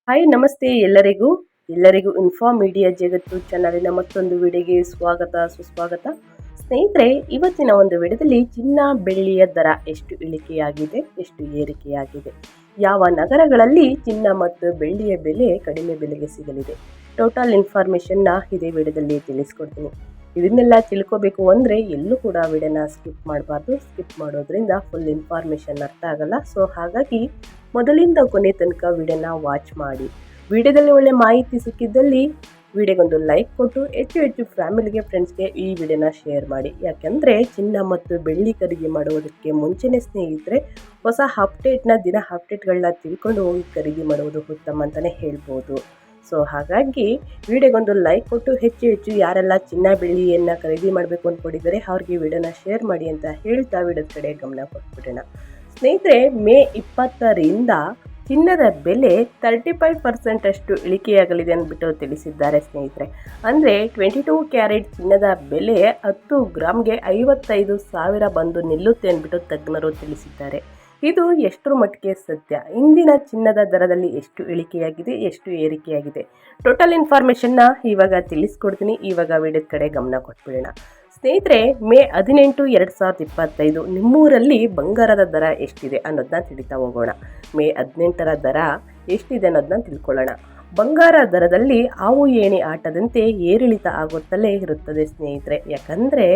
Hi ನಮಸ್ತೆ ಎಲ್ಲರಿಗೂ inform media ಜಗತ್ತು ಚಾನಲಿನ ಮತ್ತೊಂದು ವಿಡಿಯೋಗೆ ಸ್ವಾಗತ ಸುಸ್ವಾಗತ. ಸ್ನೇಹಿತರೆ, ಇವತ್ತಿನ ಒಂದು ವಿಡಿಯೋದಲ್ಲಿ ಚಿನ್ನ ಬೆಳ್ಳಿಯ ದರ ಎಷ್ಟು ಇಳಿಕೆಯಾಗಿದೆ, ಎಷ್ಟು ಏರಿಕೆಯಾಗಿದೆ, ಯಾವ ನಗರಗಳಲ್ಲಿ ಚಿನ್ನ ಮತ್ತು ಬೆಳ್ಳಿಯ ಬೆಲೆ ಕಡಿಮೆ ಬೆಲೆಗೆ ಸಿಗಲಿದೆ, ಟೋಟಲ್ ಇನ್ಫಾರ್ಮೇಷನ್ನ ಇದೇ ವಿಡಿಯೋದಲ್ಲಿ ತಿಳಿಸ್ಕೊಡ್ತೀನಿ. ಇದನ್ನೆಲ್ಲ ತಿಳ್ಕೋಬೇಕು ಅಂದರೆ ಎಲ್ಲೂ ಕೂಡ ವಿಡಿಯೋನ ಸ್ಕಿಪ್ ಮಾಡಬಾರ್ದು. ಸ್ಕಿಪ್ ಮಾಡೋದ್ರಿಂದ ಫುಲ್ ಇನ್ಫಾರ್ಮೇಷನ್ ಅರ್ಥ ಆಗಲ್ಲ. ಸೊ ಹಾಗಾಗಿ ಮೊದಲಿಂದ ಕೊನೆ ತನಕ ವಿಡಿಯೋನ ವಾಚ್ ಮಾಡಿ. ವಿಡಿಯೋದಲ್ಲಿ ಒಳ್ಳೆ ಮಾಹಿತಿ ಸಿಕ್ಕಿದ್ದಲ್ಲಿ ವಿಡಿಯೋಗೊಂದು ಲೈಕ್ ಕೊಟ್ಟು ಹೆಚ್ಚು ಫ್ಯಾಮಿಲಿಗೆ, ಫ್ರೆಂಡ್ಸ್ಗೆ ಈ ವಿಡಿಯೋನ ಶೇರ್ ಮಾಡಿ. ಯಾಕೆಂದರೆ ಚಿನ್ನ ಮತ್ತು ಬೆಳ್ಳಿ ಖರೀದಿ ಮಾಡುವುದಕ್ಕೆ ಮುಂಚೆನೇ ಸ್ನೇಹಿತರೆ ಹೊಸ ದಿನ ಅಪ್ಡೇಟ್ಗಳನ್ನ ತಿಳ್ಕೊಂಡು ಹೋಗಿ ಖರೀದಿ ಮಾಡುವುದು ಉತ್ತಮ ಅಂತಲೇ ಹೇಳ್ಬೋದು. ಸೊ ಹಾಗಾಗಿ ವಿಡಿಯೋಗೊಂದು ಲೈಕ್ ಕೊಟ್ಟು ಹೆಚ್ಚು ಯಾರೆಲ್ಲ ಚಿನ್ನ ಬೆಳ್ಳಿಯನ್ನು ಖರೀದಿ ಮಾಡಬೇಕು ಅಂದ್ಕೊಂಡಿದ್ದಾರೆ ಅವ್ರಿಗೆ ವಿಡಿಯೋನ ಶೇರ್ ಮಾಡಿ ಅಂತ ಹೇಳ್ತಾ ವಿಡಿಯೋದ ಕಡೆ ಗಮನ ಕೊಟ್ಬಿಡೋಣ. ಸ್ನೇಹಿತರೆ, ಮೇ 20ರಿಂದ ಚಿನ್ನದ ಬೆಲೆ 35% ಅಷ್ಟು ಇಳಿಕೆಯಾಗಲಿದೆ ಅಂದ್ಬಿಟ್ಟು ತಿಳಿಸಿದ್ದಾರೆ ಸ್ನೇಹಿತರೆ. ಅಂದರೆ 22 ಕ್ಯಾರೆಟ್ ಚಿನ್ನದ ಬೆಲೆ 10 ಗ್ರಾಮ್ಗೆ 55,000 ಬಂದು ನಿಲ್ಲುತ್ತೆ ಅಂದ್ಬಿಟ್ಟು ತಜ್ಞರು ತಿಳಿಸಿದ್ದಾರೆ. ಇದು ಎಷ್ಟರ ಮಟ್ಟಿಗೆ ಸತ್ಯ, ಇಂದಿನ ಚಿನ್ನದ ದರದಲ್ಲಿ ಎಷ್ಟು ಇಳಿಕೆಯಾಗಿದೆ, ಎಷ್ಟು ಏರಿಕೆಯಾಗಿದೆ, ಟೋಟಲ್ ಇನ್ಫಾರ್ಮೇಷನ್ನ ಇವಾಗ ತಿಳಿಸ್ಕೊಡ್ತೀನಿ. ಇವಾಗ ವಿಡಿಯೋದ ಕಡೆ ಗಮನ ಕೊಟ್ಬಿಡೋಣ. ಸ್ನೇಹಿತರೆ, ಮೇ 18, 2025 ನಿಮ್ಮೂರಲ್ಲಿ ಬಂಗಾರದ ದರ ಎಷ್ಟಿದೆ ಅನ್ನೋದನ್ನ ತಿಳಿತಾ ಹೋಗೋಣ. ಮೇ 18ರ ದರ ಎಷ್ಟಿದೆ ಅನ್ನೋದನ್ನ ತಿಳ್ಕೊಳ್ಳೋಣ. ಬಂಗಾರ ದರದಲ್ಲಿ ಹಾವು ಏಣಿ ಆಟದಂತೆ ಏರಿಳಿತ ಆಗುತ್ತಲೇ ಇರುತ್ತದೆ ಸ್ನೇಹಿತರೆ. ಯಾಕಂದರೆ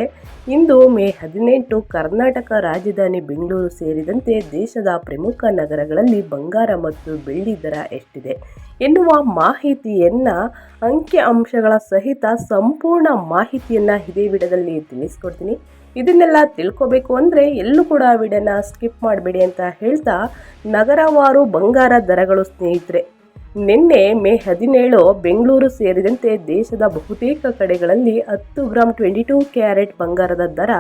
ಇಂದು ಮೇ 18 ಕರ್ನಾಟಕ ರಾಜಧಾನಿ ಬೆಂಗಳೂರು ಸೇರಿದಂತೆ ದೇಶದ ಪ್ರಮುಖ ನಗರಗಳಲ್ಲಿ ಬಂಗಾರ ಮತ್ತು ಬೆಳ್ಳಿ ದರ ಎಷ್ಟಿದೆ ಎನ್ನುವ ಮಾಹಿತಿಯನ್ನು ಅಂಕಿ ಅಂಶಗಳ ಸಹಿತ ಸಂಪೂರ್ಣ ಮಾಹಿತಿಯನ್ನು ಇದೇ ವಿಡಿಯೋದಲ್ಲಿ ತಿಳಿಸ್ಕೊಡ್ತೀನಿ. ಇದನ್ನೆಲ್ಲ ತಿಳ್ಕೋಬೇಕು ಅಂದರೆ ಎಲ್ಲೂ ಕೂಡ ವಿಡಿಯೋನ ಸ್ಕಿಪ್ ಮಾಡಬೇಡಿ ಅಂತ ಹೇಳ್ತಾ, ನಗರವಾರು ಬಂಗಾರ ದರಗಳು ಸ್ನೇಹಿತರೆ, ನಿನ್ನೆ ಮೇ 17 ಬೆಂಗಳೂರು ಸೇರಿದಂತೆ ದೇಶದ ಬಹುತೇಕ ಕಡೆಗಳಲ್ಲಿ 10 ಗ್ರಾಮ್ 22 ಕ್ಯಾರೆಟ್ ಬಂಗಾರದ ದರ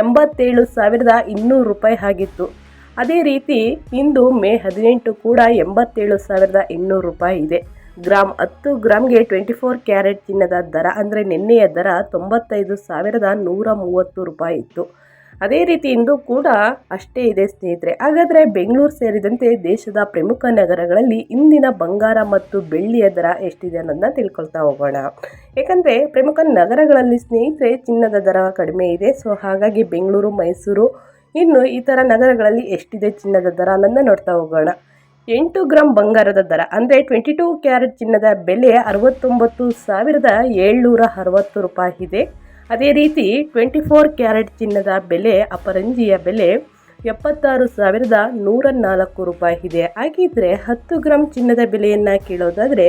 87,200 ರೂಪಾಯಿ ಆಗಿತ್ತು. ಅದೇ ರೀತಿ ಇಂದು ಮೇ 18 ಕೂಡ 87,200 ರೂಪಾಯಿ ಇದೆ. 10 ಗ್ರಾಮ್ಗೆ 24 ಕ್ಯಾರೆಟ್ ಚಿನ್ನದ ದರ ಅಂದರೆ ನಿನ್ನೆಯ ದರ 95,130 ರೂಪಾಯಿ ಇತ್ತು. ಅದೇ ರೀತಿ ಇಂದು ಕೂಡ ಅಷ್ಟೇ ಇದೆ ಸ್ನೇಹಿತರೆ. ಹಾಗಾದರೆ ಬೆಂಗಳೂರು ಸೇರಿದಂತೆ ದೇಶದ ಪ್ರಮುಖ ನಗರಗಳಲ್ಲಿ ಇಂದಿನ ಬಂಗಾರ ಮತ್ತು ಬೆಳ್ಳಿಯ ದರ ಎಷ್ಟಿದೆ ಅನ್ನೋದನ್ನ ತಿಳ್ಕೊಳ್ತಾ ಹೋಗೋಣ. ಯಾಕಂದರೆ ಪ್ರಮುಖ ನಗರಗಳಲ್ಲಿ ಸ್ನೇಹಿತರೆ ಚಿನ್ನದ ದರ ಕಡಿಮೆ ಇದೆ. ಸೊ ಹಾಗಾಗಿ ಬೆಂಗಳೂರು, ಮೈಸೂರು, ಇನ್ನು ಈ ಥರ ನಗರಗಳಲ್ಲಿ ಎಷ್ಟಿದೆ ಚಿನ್ನದ ದರ ಅನ್ನೋದನ್ನ ನೋಡ್ತಾ ಹೋಗೋಣ. 8 ಗ್ರಾಮ್ ಬಂಗಾರದ ದರ ಅಂದರೆ 22 ಕ್ಯಾರೆಟ್ ಚಿನ್ನದ ಬೆಲೆ 69,760 ರೂಪಾಯಿ ಇದೆ. ಅದೇ ರೀತಿ 24 ಕ್ಯಾರೆಟ್ ಚಿನ್ನದ ಬೆಲೆ ಅಪರಂಜಿಯ ಬೆಲೆ 76,104 ರೂಪಾಯಿ ಇದೆ. ಹಾಗಿದ್ರೆ 10 ಗ್ರಾಮ್ ಚಿನ್ನದ ಬೆಲೆಯನ್ನು ಕೇಳೋದಾದರೆ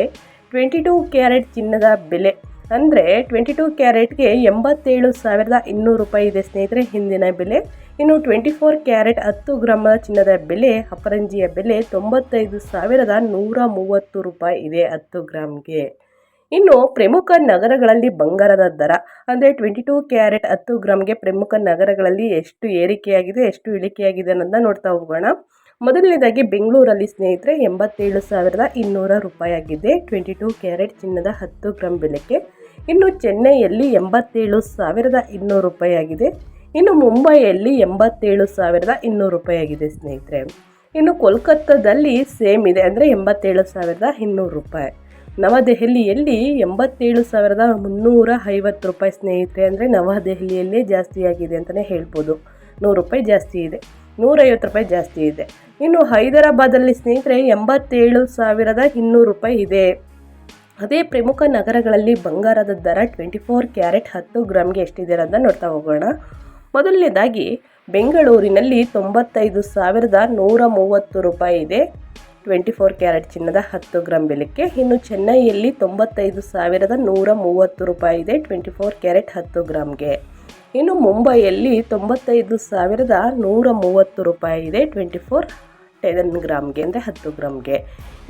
22 ಕ್ಯಾರೆಟ್ ಚಿನ್ನದ ಬೆಲೆ ಅಂದರೆ 22 ಕ್ಯಾರೆಟ್ಗೆ 87,200 ರೂಪಾಯಿ ಇದೆ ಸ್ನೇಹಿತರೆ ಹಿಂದಿನ ಬೆಲೆ. ಇನ್ನು 24 ಕ್ಯಾರೆಟ್ 10 ಗ್ರಾಮ್ ಚಿನ್ನದ ಬೆಲೆ ಅಪರಂಜಿಯ ಬೆಲೆ 95,130 ರೂಪಾಯಿ ಇದೆ 10 ಗ್ರಾಮ್ಗೆ. ಇನ್ನು ಪ್ರಮುಖ ನಗರಗಳಲ್ಲಿ ಬಂಗಾರದ ದರ ಅಂದರೆ 22 ಕ್ಯಾರೆಟ್ 10 ಗ್ರಾಮ್ಗೆ ಪ್ರಮುಖ ನಗರಗಳಲ್ಲಿ ಎಷ್ಟು ಏರಿಕೆಯಾಗಿದೆ, ಎಷ್ಟು ಇಳಿಕೆಯಾಗಿದೆ ಅನ್ನೋದನ್ನ ನೋಡ್ತಾ ಹೋಗೋಣ. ಮೊದಲನೇದಾಗಿ ಬೆಂಗಳೂರಲ್ಲಿ ಸ್ನೇಹಿತರೆ 87,200 ರೂಪಾಯಿ ಆಗಿದೆ 22 ಕ್ಯಾರೆಟ್ ಚಿನ್ನದ 10 ಗ್ರಾಮ್ ಬೆಲೆಗೆ. ಇನ್ನು ಚೆನ್ನೈಯಲ್ಲಿ 87,200 ರೂಪಾಯಿ ಆಗಿದೆ. ಇನ್ನು ಮುಂಬೈಯಲ್ಲಿ 87,200 ರೂಪಾಯಿ ಆಗಿದೆ ಸ್ನೇಹಿತರೆ. ಇನ್ನು ಕೋಲ್ಕತ್ತಾದಲ್ಲಿ ಸೇಮ್ ಇದೆ ಅಂದರೆ 87,200 ರೂಪಾಯಿ. ನವದೆಹಲಿಯಲ್ಲಿ 87,350 ರೂಪಾಯಿ ಸ್ನೇಹಿತರೆ. ಅಂದರೆ ನವದೆಹಲಿಯಲ್ಲೇ ಜಾಸ್ತಿ ಆಗಿದೆ ಅಂತಲೇ ಹೇಳ್ಬೋದು. 100 ರೂಪಾಯಿ ಜಾಸ್ತಿ ಇದೆ, 150 ರೂಪಾಯಿ ಜಾಸ್ತಿ ಇದೆ. ಇನ್ನು ಹೈದರಾಬಾದಲ್ಲಿ ಸ್ನೇಹಿತರೆ 87,200 ರೂಪಾಯಿ ಇದೆ. ಅದೇ ಪ್ರಮುಖ ನಗರಗಳಲ್ಲಿ ಬಂಗಾರದ ದರ 24 ಕ್ಯಾರೆಟ್ 10 ಗ್ರಾಮ್ಗೆ ಎಷ್ಟಿದೆ ಅನ್ನೋದನ್ನ ನೋಡ್ತಾ ಹೋಗೋಣ. ಮೊದಲನೇದಾಗಿ ಬೆಂಗಳೂರಿನಲ್ಲಿ 95,130 ರೂಪಾಯಿ ಇದೆ 24 ಕ್ಯಾರೆಟ್ ಚಿನ್ನದ 10 ಗ್ರಾಮ್ ಬೆಲೆಗೆ. ಇನ್ನು ಚೆನ್ನೈಯಲ್ಲಿ 95,130 ರೂಪಾಯಿ ಇದೆ 24 ಕ್ಯಾರೆಟ್ 10 ಗ್ರಾಮ್ಗೆ. ಇನ್ನು ಮುಂಬೈಯಲ್ಲಿ 95,130 ರೂಪಾಯಿ ಇದೆ 10 ಗ್ರಾಮ್ಗೆ ಅಂದರೆ 10 ಗ್ರಾಮ್ಗೆ.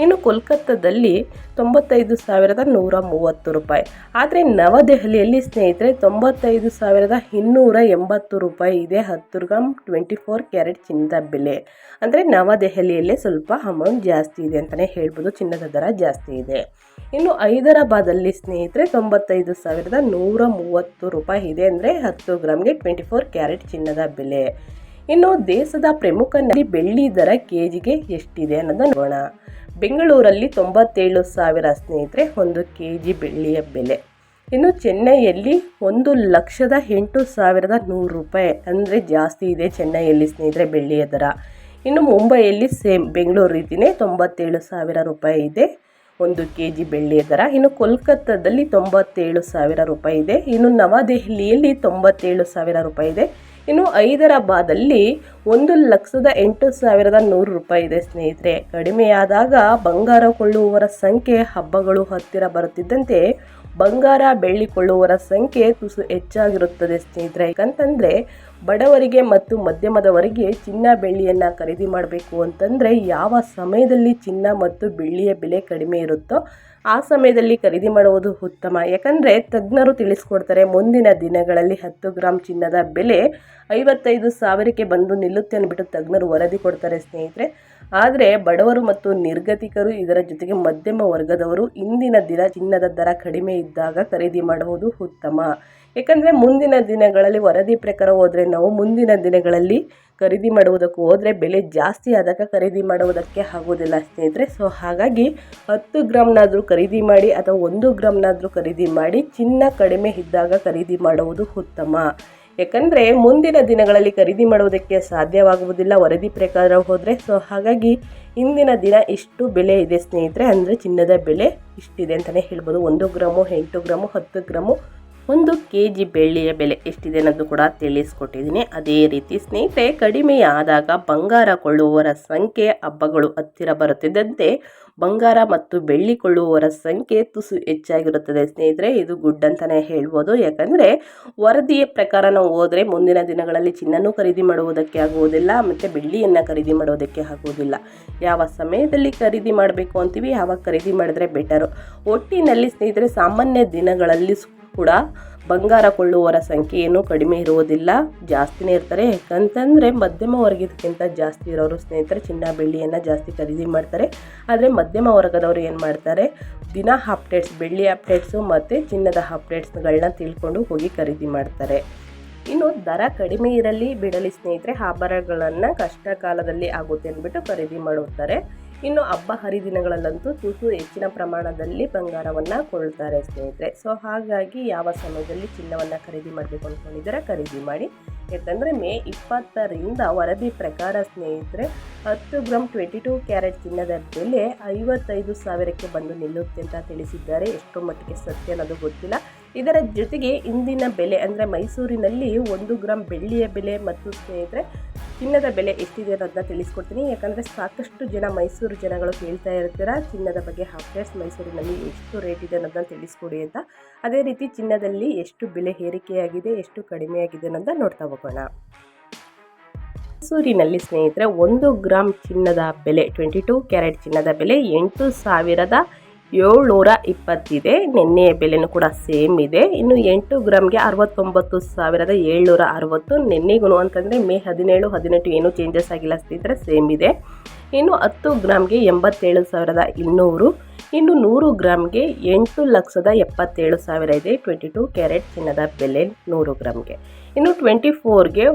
ಇನ್ನು ಕೋಲ್ಕತ್ತಾದಲ್ಲಿ 95,130 ರೂಪಾಯಿ. ಆದರೆ ನವದೆಹಲಿಯಲ್ಲಿ ಸ್ನೇಹಿತರೆ 95,280 ರೂಪಾಯಿ ಇದೆ 10 ಗ್ರಾಮ್ 24 ಕ್ಯಾರೆಟ್ ಚಿನ್ನದ ಬೆಲೆ. ಅಂದರೆ ನವದೆಹಲಿಯಲ್ಲೇ ಸ್ವಲ್ಪ ಅಮೌಂಟ್ ಜಾಸ್ತಿ ಇದೆ ಅಂತಲೇ ಹೇಳ್ಬೋದು, ಚಿನ್ನದ ದರ ಜಾಸ್ತಿ ಇದೆ. ಇನ್ನು ಹೈದರಾಬಾದಲ್ಲಿ ಸ್ನೇಹಿತರೆ 95,130 ರೂಪಾಯಿ ಇದೆ ಅಂದರೆ 10 ಗ್ರಾಮ್ಗೆ 24 ಕ್ಯಾರೆಟ್ ಚಿನ್ನದ ಬೆಲೆ. ಇನ್ನು ದೇಶದ ಪ್ರಮುಖ ಬೆಳ್ಳಿ ದರ ಕೆಜಿಗೆ ಎಷ್ಟಿದೆ ಅನ್ನೋದನ್ನ ನೋಡೋಣ. ಬೆಂಗಳೂರಲ್ಲಿ 97,000 ಸ್ನೇಹಿತರೆ 1 kg ಬೆಳ್ಳಿಯ ಬೆಲೆ. ಇನ್ನು ಚೆನ್ನೈಯಲ್ಲಿ 1,08,100 ರೂಪಾಯಿ, ಅಂದರೆ ಜಾಸ್ತಿ ಇದೆ ಚೆನ್ನೈಯಲ್ಲಿ ಸ್ನೇಹಿತರೆ ಬೆಳ್ಳಿಯ ದರ. ಇನ್ನು ಮುಂಬೈಯಲ್ಲಿ ಸೇಮ್ ಬೆಂಗಳೂರು ರೀತಿಯೇ 97,000 ರೂಪಾಯಿ ಇದೆ 1 kg ಬೆಳ್ಳಿಯ ದರ. ಇನ್ನು ಕೋಲ್ಕತ್ತಾದಲ್ಲಿ 97,000 ರೂಪಾಯಿ ಇದೆ. ಇನ್ನು ನವದೆಹಲಿಯಲ್ಲಿ 97,000 ರೂಪಾಯಿ ಇದೆ. ಇನ್ನು ಹೈದರಾಬಾದಲ್ಲಿ 1,08,100 ರೂಪಾಯಿ ಇದೆ ಸ್ನೇಹಿತರೆ. ಕಡಿಮೆಯಾದಾಗ ಬಂಗಾರ ಕೊಳ್ಳುವವರ ಸಂಖ್ಯೆ ಹಬ್ಬಗಳು ಹತ್ತಿರ ಬರುತ್ತಿದ್ದಂತೆ ಬಂಗಾರ ಬೆಳ್ಳಿ ಕೊಳ್ಳುವವರ ಸಂಖ್ಯೆ ತುಸು ಹೆಚ್ಚಾಗಿರುತ್ತದೆ ಸ್ನೇಹಿತರೆ. ಯಾಕಂತಂದರೆ ಬಡವರಿಗೆ ಮತ್ತು ಮಧ್ಯಮದವರಿಗೆ ಚಿನ್ನ ಬೆಳ್ಳಿಯನ್ನು ಖರೀದಿ ಮಾಡಬೇಕು ಅಂತಂದರೆ ಯಾವ ಸಮಯದಲ್ಲಿ ಚಿನ್ನ ಮತ್ತು ಬೆಳ್ಳಿಯ ಬೆಲೆ ಕಡಿಮೆ ಇರುತ್ತೋ ಆ ಸಮಯದಲ್ಲಿ ಖರೀದಿ ಮಾಡುವುದು ಉತ್ತಮ. ಯಾಕಂದರೆ ತಜ್ಞರು ತಿಳಿಸ್ಕೊಡ್ತಾರೆ, ಮುಂದಿನ ದಿನಗಳಲ್ಲಿ 10 ಗ್ರಾಮ್ ಚಿನ್ನದ ಬೆಲೆ 55,000ಕ್ಕೆ ಬಂದು ನಿಲ್ಲುತ್ತೆ ಅಂದ್ಬಿಟ್ಟು ತಜ್ಞರು ವರದಿ ಕೊಡ್ತಾರೆ ಸ್ನೇಹಿತರೆ. ಆದರೆ ಬಡವರು ಮತ್ತು ನಿರ್ಗತಿಕರು, ಇದರ ಜೊತೆಗೆ ಮಧ್ಯಮ ವರ್ಗದವರು ಇಂದಿನ ದಿನ ಚಿನ್ನದ ದರ ಕಡಿಮೆ ಇದ್ದಾಗ ಖರೀದಿ ಮಾಡುವುದು ಉತ್ತಮ. ಯಾಕಂದರೆ ಮುಂದಿನ ದಿನಗಳಲ್ಲಿ ವರದಿ ಪ್ರಕಾರ ಹೋದರೆ ನಾವು ಮುಂದಿನ ದಿನಗಳಲ್ಲಿ ಖರೀದಿ ಮಾಡುವುದಕ್ಕೆ ಹೋದರೆ ಬೆಲೆ ಜಾಸ್ತಿ ಆದಾಗ ಖರೀದಿ ಮಾಡುವುದಕ್ಕೆ ಆಗೋದಿಲ್ಲ ಸ್ನೇಹಿತರೆ. ಸೊ ಹಾಗಾಗಿ 10 ಗ್ರಾಮ್ನಾದರೂ ಖರೀದಿ ಮಾಡಿ ಅಥವಾ 1 ಗ್ರಾಮ್ನಾದರೂ ಖರೀದಿ ಮಾಡಿ, ಚಿನ್ನ ಕಡಿಮೆ ಇದ್ದಾಗ ಖರೀದಿ ಮಾಡುವುದು ಉತ್ತಮ. ಯಾಕಂದರೆ ಮುಂದಿನ ದಿನಗಳಲ್ಲಿ ಖರೀದಿ ಮಾಡುವುದಕ್ಕೆ ಸಾಧ್ಯವಾಗುವುದಿಲ್ಲ ವರದಿ ಪ್ರಕಾರ ಹೋದರೆ. ಸೊ ಹಾಗಾಗಿ ಇಂದಿನ ದಿನ ಇಷ್ಟು ಬೆಲೆ ಇದೆ ಸ್ನೇಹಿತರೆ, ಅಂದರೆ ಚಿನ್ನದ ಬೆಲೆ ಇಷ್ಟಿದೆ ಅಂತಲೇ ಹೇಳ್ಬೋದು. 1 ಗ್ರಾಮು, 8 ಗ್ರಾಮು, 10 ಗ್ರಾಮು, 1 kg ಬೆಳ್ಳಿಯ ಬೆಲೆ ಎಷ್ಟಿದೆ ಅನ್ನೋದು ಕೂಡ ತಿಳಿಸ್ಕೊಟ್ಟಿದ್ದೀನಿ. ಅದೇ ರೀತಿ ಸ್ನೇಹಿತರೆ, ಕಡಿಮೆಯಾದಾಗ ಬಂಗಾರ ಕೊಳ್ಳುವವರ ಸಂಖ್ಯೆ ಹಬ್ಬಗಳು ಹತ್ತಿರ ಬರುತ್ತಿದ್ದಂತೆ ಬಂಗಾರ ಮತ್ತು ಬೆಳ್ಳಿ ಕೊಳ್ಳುವವರ ಸಂಖ್ಯೆ ತುಸು ಹೆಚ್ಚಾಗಿರುತ್ತದೆ ಸ್ನೇಹಿತರೆ. ಇದು ಗುಡ್ ಅಂತಲೇ ಹೇಳ್ಬೋದು. ಯಾಕಂದರೆ ವರದಿಯ ಪ್ರಕಾರ ನಾವು ಹೋದರೆ ಮುಂದಿನ ದಿನಗಳಲ್ಲಿ ಚಿನ್ನನೂ ಖರೀದಿ ಮಾಡುವುದಕ್ಕೆ ಆಗುವುದಿಲ್ಲ ಮತ್ತು ಬೆಳ್ಳಿಯನ್ನು ಖರೀದಿ ಮಾಡೋದಕ್ಕೆ ಆಗುವುದಿಲ್ಲ. ಯಾವ ಸಮಯದಲ್ಲಿ ಖರೀದಿ ಮಾಡಬೇಕು ಅಂತೀವಿ ಆವಾಗ ಖರೀದಿ ಮಾಡಿದ್ರೆ ಬೆಟರು. ಒಟ್ಟಿನಲ್ಲಿ ಸ್ನೇಹಿತರೆ, ಸಾಮಾನ್ಯ ದಿನಗಳಲ್ಲಿ ಕೂಡ ಬಂಗಾರ ಕೊಳ್ಳುವವರ ಸಂಖ್ಯೆ ಏನೂ ಕಡಿಮೆ ಇರುವುದಿಲ್ಲ, ಜಾಸ್ತಿನೇ ಇರ್ತಾರೆ. ಯಾಕಂತಂದರೆ ಮಧ್ಯಮ ವರ್ಗಕ್ಕಿಂತ ಜಾಸ್ತಿ ಇರೋರು ಸ್ನೇಹಿತರೆ ಚಿನ್ನ ಬೆಳ್ಳಿಯನ್ನು ಜಾಸ್ತಿ ಖರೀದಿ ಮಾಡ್ತಾರೆ. ಆದರೆ ಮಧ್ಯಮ ವರ್ಗದವರು ಏನು ಮಾಡ್ತಾರೆ, ದಿನ ಅಪ್ಡೇಟ್ಸ್, ಬೆಳ್ಳಿ ಅಪ್ಡೇಟ್ಸು ಮತ್ತು ಚಿನ್ನದ ಅಪ್ಡೇಟ್ಸ್ಗಳನ್ನ ತಿಳ್ಕೊಂಡು ಹೋಗಿ ಖರೀದಿ ಮಾಡ್ತಾರೆ. ಇನ್ನು ದರ ಕಡಿಮೆ ಇರಲಿ ಬಿಡಲಿ ಸ್ನೇಹಿತರೆ, ಆಭರಣಗಳನ್ನು ಕಷ್ಟ ಕಾಲದಲ್ಲಿ ಆಗುತ್ತೆ ಅಂದ್ಬಿಟ್ಟು ಖರೀದಿ ಮಾಡುತ್ತಾರೆ. ಇನ್ನು ಹಬ್ಬ ಹರಿದಿನಗಳಲ್ಲಂತೂ ತುಸು ಹೆಚ್ಚಿನ ಪ್ರಮಾಣದಲ್ಲಿ ಬಂಗಾರವನ್ನು ಕೊಳ್ಳುತ್ತಾರೆ ಸ್ನೇಹಿತರೆ. ಸೊ ಹಾಗಾಗಿ ಯಾವ ಸಮಯದಲ್ಲಿ ಚಿನ್ನವನ್ನು ಖರೀದಿ ಮಾಡಬೇಕು ಅಂದ್ಕೊಂಡಿದ್ದಾರೆ ಖರೀದಿ ಮಾಡಿ. ಯಾಕಂದರೆ ಮೇ 20ರಿಂದ ವರದಿ ಪ್ರಕಾರ ಸ್ನೇಹಿತರೆ 10 ಗ್ರಾಮ್ 22 ಕ್ಯಾರೆಟ್ ಚಿನ್ನದ ಬೆಲೆ 55,000ಕ್ಕೆ ಬಂದು ನಿಲ್ಲುತ್ತೆ ಅಂತ ತಿಳಿಸಿದ್ದಾರೆ. ಎಷ್ಟು ಮಟ್ಟಿಗೆ ಸತ್ಯ ಅನ್ನೋದು ಗೊತ್ತಿಲ್ಲ. ಇದರ ಜೊತೆಗೆ ಇಂದಿನ ಬೆಲೆ ಅಂದರೆ ಮೈಸೂರಿನಲ್ಲಿ 1 ಗ್ರಾಮ್ ಬೆಳ್ಳಿಯ ಬೆಲೆ ಮತ್ತು ಸ್ನೇಹಿತರೆ ಚಿನ್ನದ ಬೆಲೆ ಎಷ್ಟಿದೆ ಅನ್ನೋದನ್ನ ತಿಳಿಸ್ಕೊಡ್ತೀನಿ. ಯಾಕಂದರೆ ಸಾಕಷ್ಟು ಜನ ಮೈಸೂರು ಜನಗಳು ಕೇಳ್ತಾ ಇರ್ತೀರ ಚಿನ್ನದ ಬಗ್ಗೆ ಅಪ್ಡೇಟ್ಸ್, ಮೈಸೂರಿನಲ್ಲಿ ಎಷ್ಟು ರೇಟ್ ಇದೆ ಅನ್ನೋದನ್ನ ತಿಳಿಸ್ಕೊಡಿ ಅಂತ. ಅದೇ ರೀತಿ ಚಿನ್ನದಲ್ಲಿ ಎಷ್ಟು ಬೆಲೆ ಏರಿಕೆಯಾಗಿದೆ, ಎಷ್ಟು ಕಡಿಮೆಯಾಗಿದೆ ಅನ್ನೋದನ್ನ ನೋಡ್ತಾ ಹೋಗೋಣ. ಮೈಸೂರಿನಲ್ಲಿ ಸ್ನೇಹಿತರೆ 1 ಗ್ರಾಮ್ ಚಿನ್ನದ ಬೆಲೆ 22 ಕ್ಯಾರೆಟ್ ಚಿನ್ನದ ಬೆಲೆ 8,720 ಇದೆ. ನಿನ್ನೆಯ ಬೆಲೆನೂ ಕೂಡ ಸೇಮ್ ಇದೆ. ಇನ್ನು 8 ಗ್ರಾಮ್ಗೆ 69,760 ನಿನ್ನೆಗೂ ಅಂತಂದರೆ ಮೇ 17, 18 ಏನೂ ಚೇಂಜಸ್ ಆಗಿಲ್ಲ ಸ್ನೇಹಿತರೆ, ಸೇಮ್ ಇದೆ. ಇನ್ನು 10 ಗ್ರಾಮ್ಗೆ 87,200. ಇನ್ನು 100 ಗ್ರಾಮ್ಗೆ 8,77,000 ಇದೆ 22 ಕ್ಯಾರೆಟ್ ಚಿನ್ನದ ಬೆಲೆ 100 ಗ್ರಾಮ್ಗೆ. ಇನ್ನು 24ಗೆ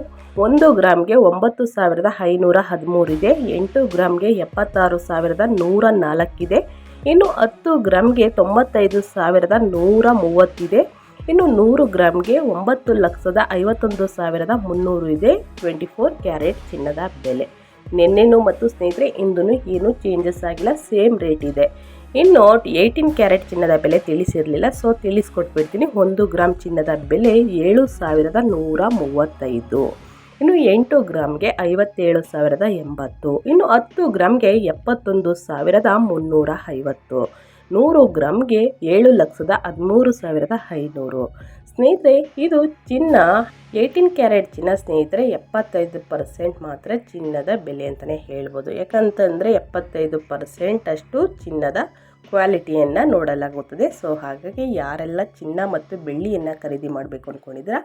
1 ಗ್ರಾಮ್ಗೆ 9,513 ಇದೆ. 8 ಗ್ರಾಮ್ಗೆ 76,104 ಇದೆ. ಇನ್ನು 10 ಗ್ರಾಮ್ಗೆ 95,130 ಇದೆ. ಇನ್ನು 100 ಗ್ರಾಮ್ಗೆ 9,51,300 ಇದೆ 24 ಕ್ಯಾರೆಟ್ ಚಿನ್ನದ ಬೆಲೆ. ನಿನ್ನೆನೂ ಮತ್ತು ಸ್ನೇಹಿತರೆ ಇಂದೂ ಏನೂ ಚೇಂಜಸ್ ಆಗಿಲ್ಲ, ಸೇಮ್ ರೇಟ್ ಇದೆ. ಇನ್ನು 18 ಕ್ಯಾರೆಟ್ ಚಿನ್ನದ ಬೆಲೆ ತಿಳಿಸಿರಲಿಲ್ಲ, ಸೊ ತಿಳಿಸ್ಕೊಟ್ಬಿಡ್ತೀನಿ. 1 ಗ್ರಾಮ್ ಚಿನ್ನದ ಬೆಲೆ 7,135. ಇನ್ನು 8 ಗ್ರಾಮ್ಗೆ 57,080. ಇನ್ನು 10 ಗ್ರಾಮ್ಗೆ 71,350. 100 ಗ್ರಾಮ್ಗೆ 7,13,500. ಸ್ನೇಹಿತರೆ, ಇದು ಚಿನ್ನ 18 ಕ್ಯಾರೆಟ್ ಚಿನ್ನ ಸ್ನೇಹಿತರೆ 75% ಮಾತ್ರ ಚಿನ್ನದ ಬೆಲೆ ಅಂತಲೇ ಹೇಳ್ಬೋದು. ಯಾಕಂತಂದರೆ 75% ಅಷ್ಟು ಚಿನ್ನದ ಕ್ವಾಲಿಟಿಯನ್ನು ನೋಡಲಾಗುತ್ತದೆ. ಸೊ ಹಾಗಾಗಿ ಯಾರೆಲ್ಲ ಚಿನ್ನ ಮತ್ತು ಬೆಳ್ಳಿಯನ್ನು ಖರೀದಿ ಮಾಡಬೇಕು ಅಂದ್ಕೊಂಡಿದ್ದೀರಾ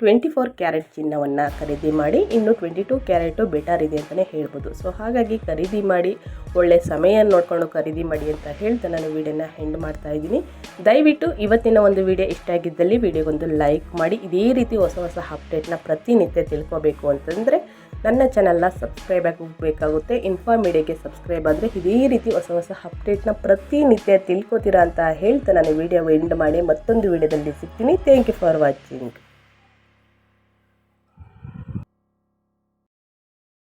24 ಕ್ಯಾರೆಟ್ ಚಿನ್ನವನ್ನು ಖರೀದಿ ಮಾಡಿ. ಇನ್ನು 22 ಕ್ಯಾರೆಟು ಬೆಟರ್ ಇದೆ ಅಂತಲೇ ಹೇಳ್ಬೋದು. ಸೊ ಹಾಗಾಗಿ ಖರೀದಿ ಮಾಡಿ, ಒಳ್ಳೆ ಸಮಯ ನೋಡಿಕೊಂಡು ಖರೀದಿ ಮಾಡಿ ಅಂತ ಹೇಳ್ತಾ ನಾನು ವಿಡಿಯೋನ ಎಂಡ್ ಮಾಡ್ತಾ ಇದ್ದೀನಿ. ದಯವಿಟ್ಟು ಇವತ್ತಿನ ಒಂದು ವಿಡಿಯೋ ಇಷ್ಟ ಆಗಿದ್ದಲ್ಲಿ ವಿಡಿಯೋಗೊಂದು ಲೈಕ್ ಮಾಡಿ. ಇದೇ ರೀತಿ ಹೊಸ ಹೊಸ ಅಪ್ಡೇಟ್ನ ಪ್ರತಿನಿತ್ಯ ತಿಳ್ಕೋಬೇಕು ಅಂತಂದರೆ ನನ್ನ ಚಾನಲ್ನ ಸಬ್ಸ್ಕ್ರೈಬ್ ಆಗಬೇಕಾಗುತ್ತೆ. ಇನ್ಫಾ ಮೀಡಿಯಾಗೆ ಸಬ್ಸ್ಕ್ರೈಬ್ ಆದರೆ ಇದೇ ರೀತಿ ಹೊಸ ಹೊಸ ಅಪ್ಡೇಟ್ನ ಪ್ರತಿನಿತ್ಯ ತಿಳ್ಕೊತೀರಾ ಅಂತ ಹೇಳ್ತಾ ನಾನು ವಿಡಿಯೋ ಎಂಡ್ ಮಾಡಿ ಮತ್ತೊಂದು ವಿಡಿಯೋದಲ್ಲಿ ಸಿಗ್ತೀನಿ. Thank you for watching.